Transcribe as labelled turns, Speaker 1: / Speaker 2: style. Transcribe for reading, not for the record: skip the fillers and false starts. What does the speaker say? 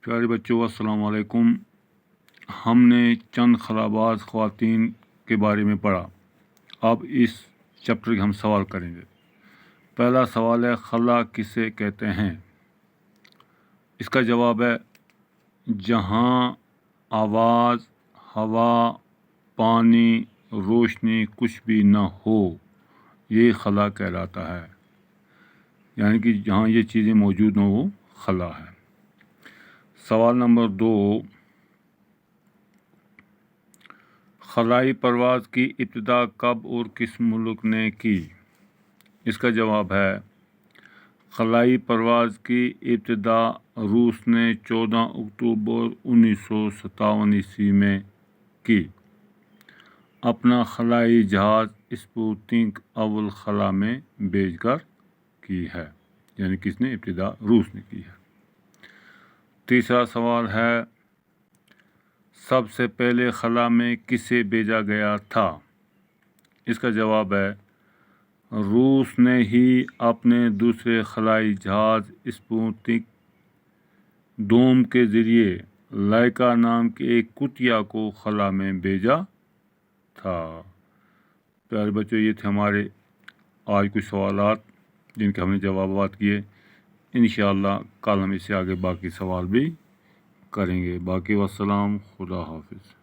Speaker 1: پیارے بچوں السلام علیکم۔ ہم نے چند خلاباز خواتین کے بارے میں پڑھا۔ اب اس چیپٹر کے ہم سوال کریں گے۔ پہلا سوال ہے، خلا کسے کہتے ہیں؟ اس کا جواب ہے، جہاں آواز، ہوا، پانی، روشنی کچھ بھی نہ ہو، یہ خلا کہلاتا ہے۔ یعنی کہ جہاں یہ چیزیں موجود نہ ہو وہ خلا ہے۔ سوال نمبر 2، خلائی پرواز کی ابتدا کب اور کس ملک نے کی؟ اس کا جواب ہے، خلائی پرواز کی ابتدا روس نے 14 اکتوبر 1957 میں کی۔ اپنا خلائی جہاز اسپوتنک اول خلا میں بھیج کر کی ہے۔ یعنی کس نے ابتدا؟ روس نے کی ہے۔ تیسرا سوال ہے، سب سے پہلے خلا میں کسے بھیجا گیا تھا؟ اس کا جواب ہے، روس نے ہی اپنے دوسرے خلائی جہاز اسپوتنک دوم کے ذریعے لائکا نام کی ایک کٹیا کو خلا میں بھیجا تھا۔ پیارے بچوں، یہ تھے ہمارے آج کچھ سوالات جن کے ہم نے جوابات کیے۔ انشاءاللہ کل ہم اس سے آگے باقی سوال بھی کریں گے۔ باقی والسلام، خدا حافظ۔